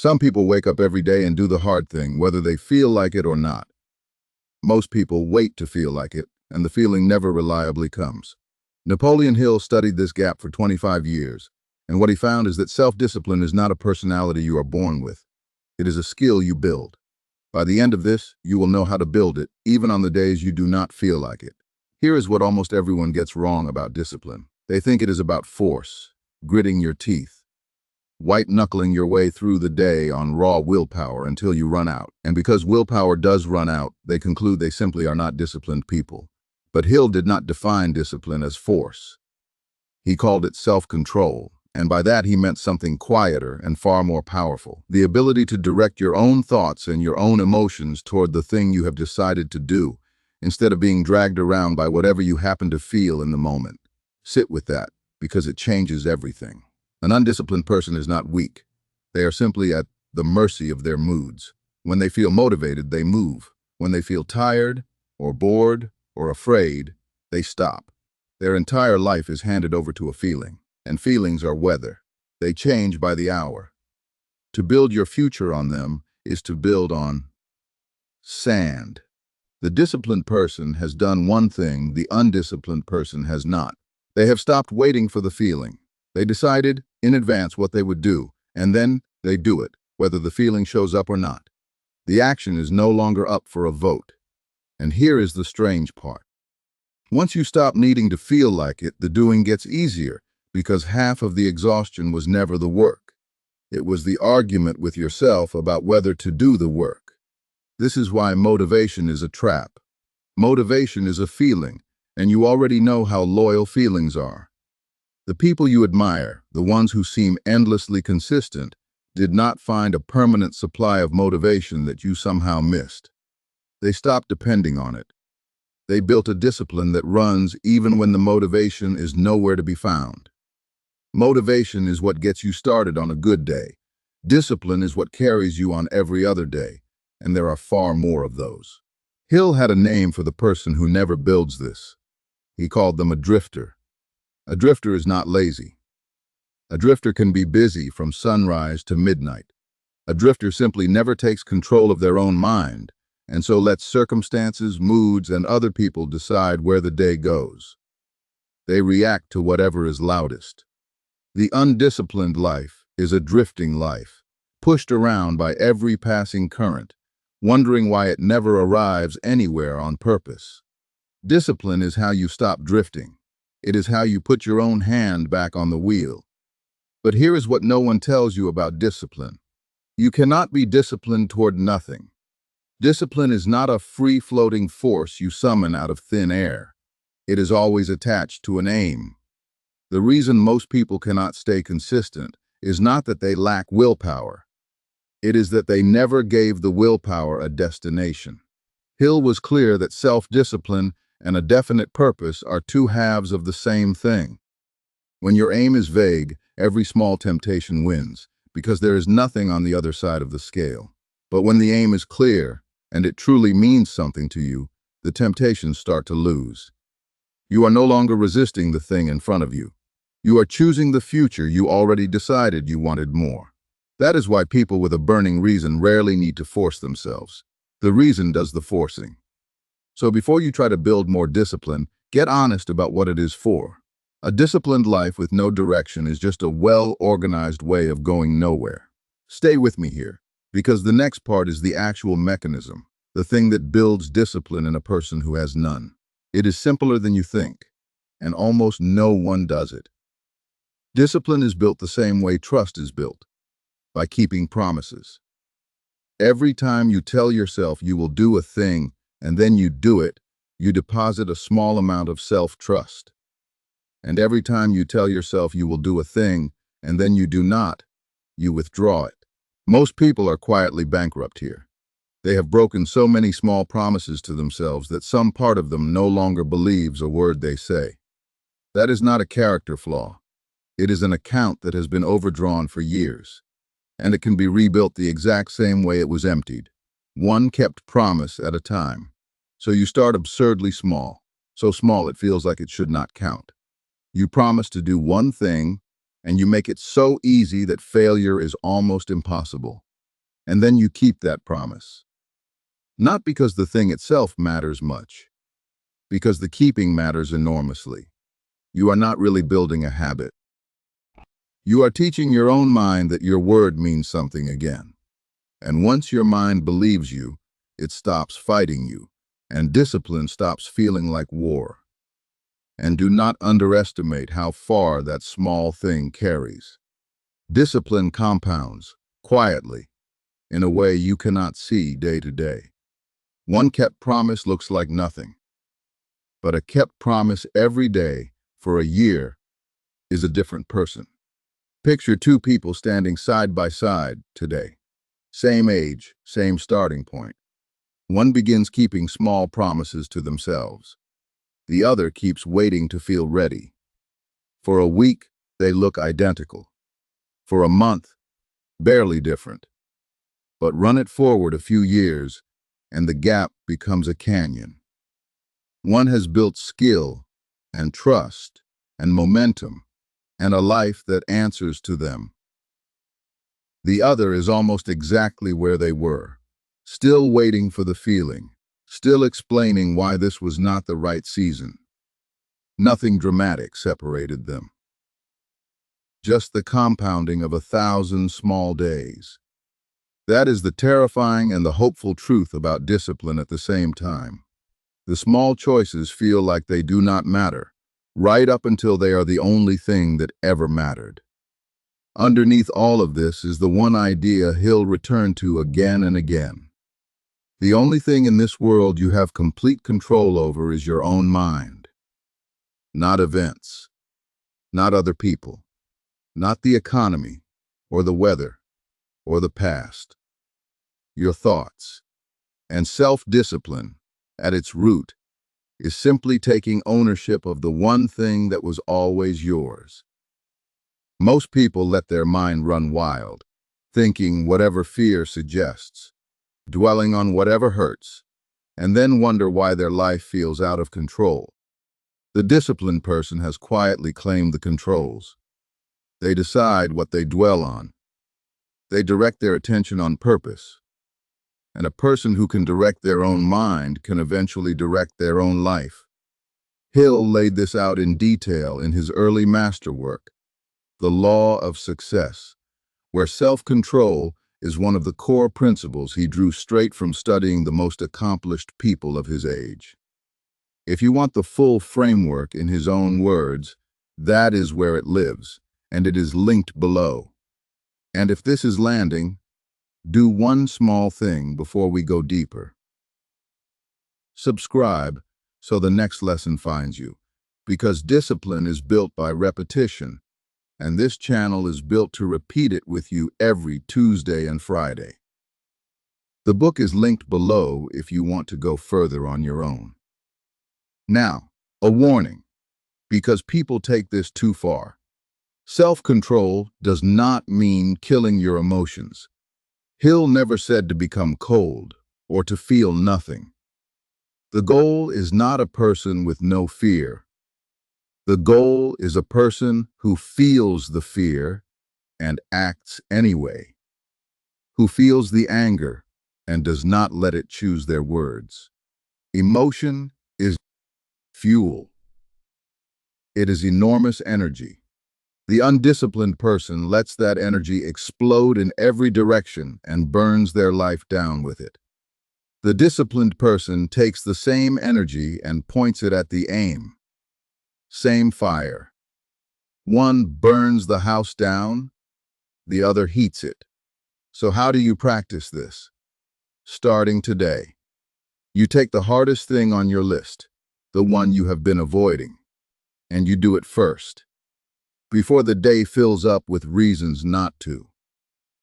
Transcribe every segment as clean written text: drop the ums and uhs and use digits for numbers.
Some people wake up every day and do the hard thing, whether they feel like it or not. Most people wait to feel like it, and the feeling never reliably comes. Napoleon Hill studied this gap for 25 years, and what he found is that self-discipline is not a personality you are born with. It is a skill you build. By the end of this, you will know how to build it, even on the days you do not feel like it. Here is what almost everyone gets wrong about discipline. They think it is about force, gritting your teeth, white-knuckling your way through the day on raw willpower until you run out. And because willpower does run out, they conclude they simply are not disciplined people. But Hill did not define discipline as force. He called it self-control, and by that he meant something quieter and far more powerful. The ability to direct your own thoughts and your own emotions toward the thing you have decided to do, instead of being dragged around by whatever you happen to feel in the moment. Sit with that, because it changes everything. An undisciplined person is not weak. They are simply at the mercy of their moods. When they feel motivated, they move. When they feel tired, or bored, or afraid, they stop. Their entire life is handed over to a feeling, and feelings are weather. They change by the hour. To build your future on them is to build on sand. The disciplined person has done one thing the undisciplined person has not. They have stopped waiting for the feeling. They decided in advance what they would do, and then they do it, whether the feeling shows up or not. The action is no longer up for a vote. And here is the strange part. Once you stop needing to feel like it, the doing gets easier, because half of the exhaustion was never the work. It was the argument with yourself about whether to do the work. This is why motivation is a trap. Motivation is a feeling, and you already know how loyal feelings are. The people you admire, the ones who seem endlessly consistent, did not find a permanent supply of motivation that you somehow missed. They stopped depending on it. They built a discipline that runs even when the motivation is nowhere to be found. Motivation is what gets you started on a good day. Discipline is what carries you on every other day, and there are far more of those. Hill had a name for the person who never builds this. He called them a drifter. A drifter is not lazy. A drifter can be busy from sunrise to midnight. A drifter simply never takes control of their own mind, and so lets circumstances, moods, and other people decide where the day goes. They react to whatever is loudest. The undisciplined life is a drifting life, pushed around by every passing current, wondering why it never arrives anywhere on purpose. Discipline is how you stop drifting. It is how you put your own hand back on the wheel. But here is what no one tells you about discipline. You cannot be disciplined toward nothing. Discipline is not a free-floating force you summon out of thin air. It is always attached to an aim. The reason most people cannot stay consistent is not that they lack willpower. It is that they never gave the willpower a destination. Hill was clear that self-discipline and a definite purpose are two halves of the same thing. When your aim is vague, every small temptation wins, because there is nothing on the other side of the scale. But when the aim is clear, and it truly means something to you, the temptations start to lose. You are no longer resisting the thing in front of you. You are choosing the future you already decided you wanted more. That is why people with a burning reason rarely need to force themselves. The reason does the forcing. So before you try to build more discipline, get honest about what it is for. A disciplined life with no direction is just a well-organized way of going nowhere. Stay with me here, because the next part is the actual mechanism, the thing that builds discipline in a person who has none. It is simpler than you think, and almost no one does it. Discipline is built the same way trust is built, by keeping promises. Every time you tell yourself you will do a thing, and then you do it, you deposit a small amount of self-trust. And every time you tell yourself you will do a thing, and then you do not, you withdraw it. Most people are quietly bankrupt here. They have broken so many small promises to themselves that some part of them no longer believes a word they say. That is not a character flaw. It is an account that has been overdrawn for years, and it can be rebuilt the exact same way it was emptied, one kept promise at a time. So you start absurdly small, so small it feels like it should not count. You promise to do one thing, and you make it so easy that failure is almost impossible. And then you keep that promise. Not because the thing itself matters much, because the keeping matters enormously. You are not really building a habit. You are teaching your own mind that your word means something again. And once your mind believes you, it stops fighting you, and discipline stops feeling like war. And do not underestimate how far that small thing carries. Discipline compounds, quietly, in a way you cannot see day to day. One kept promise looks like nothing, but a kept promise every day for a year is a different person. Picture two people standing side by side today. Same age, same starting point. One begins keeping small promises to themselves. The other keeps waiting to feel ready. For a week, they look identical. For a month, barely different. But run it forward a few years, and the gap becomes a canyon. One has built skill and trust and momentum and a life that answers to them. The other is almost exactly where they were, still waiting for the feeling, still explaining why this was not the right season. Nothing dramatic separated them. Just the compounding of 1,000 small days. That is the terrifying and the hopeful truth about discipline at the same time. The small choices feel like they do not matter, right up until they are the only thing that ever mattered. Underneath all of this is the one idea he'll return to again and again. The only thing in this world you have complete control over is your own mind. Not events, not other people, not the economy, or the weather, or the past. Your thoughts. And self-discipline, at its root, is simply taking ownership of the one thing that was always yours. Most people let their mind run wild, thinking whatever fear suggests, dwelling on whatever hurts, and then wonder why their life feels out of control. The disciplined person has quietly claimed the controls. They decide what they dwell on. They direct their attention on purpose. And a person who can direct their own mind can eventually direct their own life. Hill laid this out in detail in his early masterwork, The Law of Success, where self-control is one of the core principles he drew straight from studying the most accomplished people of his age. If you want the full framework in his own words, that is where it lives, and it is linked below. And if this is landing, do one small thing before we go deeper. Subscribe so the next lesson finds you, because discipline is built by repetition, and this channel is built to repeat it with you every Tuesday and Friday. The book is linked below if you want to go further on your own. Now, a warning, because people take this too far. Self-control does not mean killing your emotions. Hill never said to become cold or to feel nothing. The goal is not a person with no fear. The goal is a person who feels the fear and acts anyway, who feels the anger and does not let it choose their words. Emotion is fuel. It is enormous energy. The undisciplined person lets that energy explode in every direction and burns their life down with it. The disciplined person takes the same energy and points it at the aim. Same fire. One burns the house down, the other heats it. So how do you practice this? Starting today. You take the hardest thing on your list, the one you have been avoiding, and you do it first, before the day fills up with reasons not to.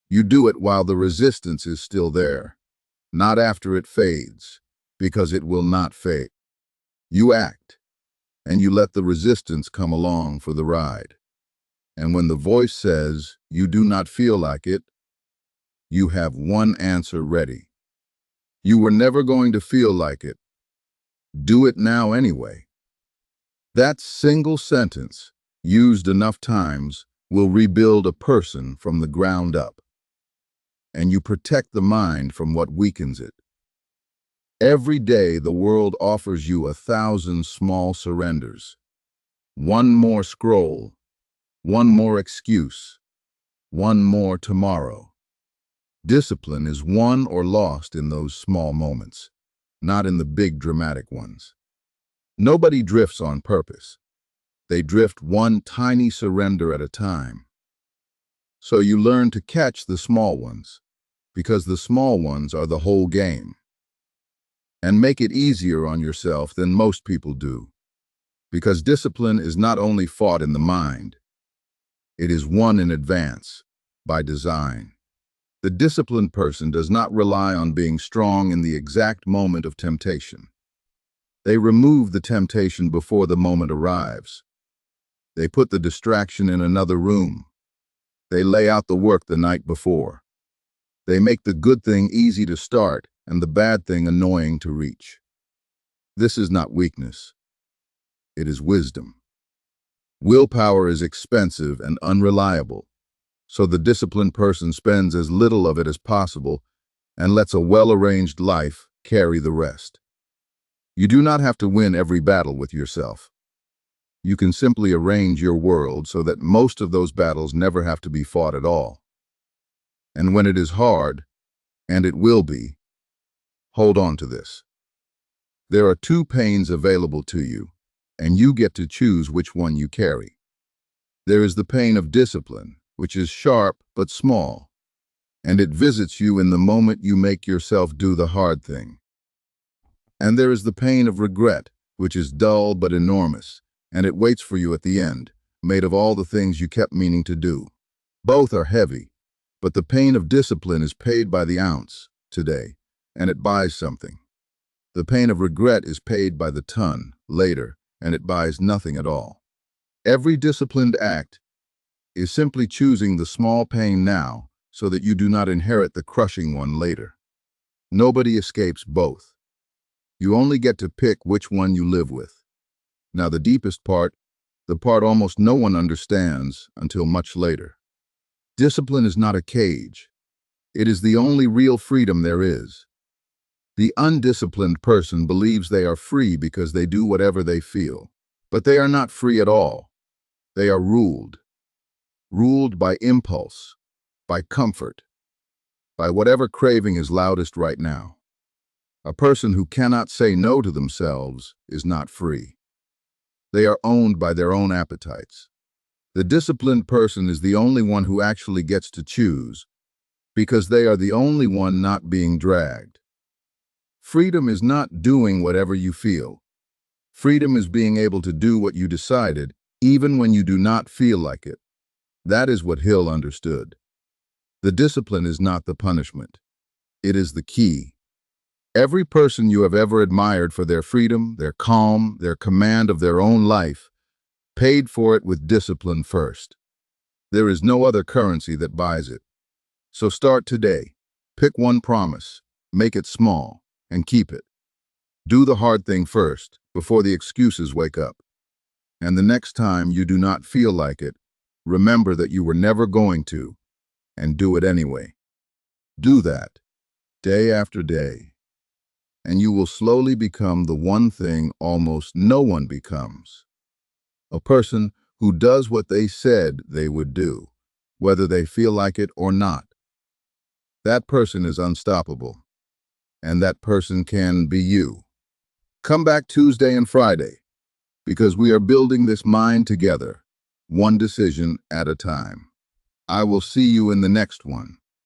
You do it while the resistance is still there, not after it fades, because it will not fade. You act, and you let the resistance come along for the ride. And when the voice says you do not feel like it, you have one answer ready. You were never going to feel like it. Do it now anyway. That single sentence, used enough times, will rebuild a person from the ground up. and you protect the mind from what weakens it. Every day, the world offers you 1,000 small surrenders. One more scroll, one more excuse, one more tomorrow. Discipline is won or lost in those small moments, not in the big dramatic ones. Nobody drifts on purpose. They drift one tiny surrender at a time. So you learn to catch the small ones, because the small ones are the whole game. And make it easier on yourself than most people do, because discipline is not only fought in the mind, it is won in advance, by design. The disciplined person does not rely on being strong in the exact moment of temptation. They remove the temptation before the moment arrives. They put the distraction in another room. They lay out the work the night before. They make the good thing easy to start and the bad thing annoying to reach. This is not weakness. It is wisdom. Willpower is expensive and unreliable, so the disciplined person spends as little of it as possible and lets a well-arranged life carry the rest. You do not have to win every battle with yourself. You can simply arrange your world so that most of those battles never have to be fought at all. And when it is hard, and it will be, hold on to this. There are two pains available to you, and you get to choose which one you carry. There is the pain of discipline, which is sharp but small, and it visits you in the moment you make yourself do the hard thing. And there is the pain of regret, which is dull but enormous, and it waits for you at the end, made of all the things you kept meaning to do. Both are heavy, but the pain of discipline is paid by the ounce today, and it buys something. The pain of regret is paid by the ton later, and it buys nothing at all. Every disciplined act is simply choosing the small pain now so that you do not inherit the crushing one later. Nobody escapes both. You only get to pick which one you live with. Now, the deepest part, the part almost no one understands until much later. Discipline is not a cage. It is the only real freedom there is. The undisciplined person believes they are free because they do whatever they feel. But they are not free at all. They are ruled. Ruled by impulse, by comfort, by whatever craving is loudest right now. A person who cannot say no to themselves is not free. They are owned by their own appetites. The disciplined person is the only one who actually gets to choose, because they are the only one not being dragged. Freedom is not doing whatever you feel. Freedom is being able to do what you decided, even when you do not feel like it. That is what Hill understood. The discipline is not the punishment. It is the key. Every person you have ever admired for their freedom, their calm, their command of their own life, paid for it with discipline first. There is no other currency that buys it. So start today. Pick one promise, make it small, and keep it. Do the hard thing first, before the excuses wake up. And the next time you do not feel like it, remember that you were never going to, and do it anyway. Do that, day after day, and you will slowly become the one thing almost no one becomes. A person who does what they said they would do, whether they feel like it or not. That person is unstoppable, and that person can be you. Come back Tuesday and Friday, because we are building this mind together, one decision at a time. I will see you in the next one.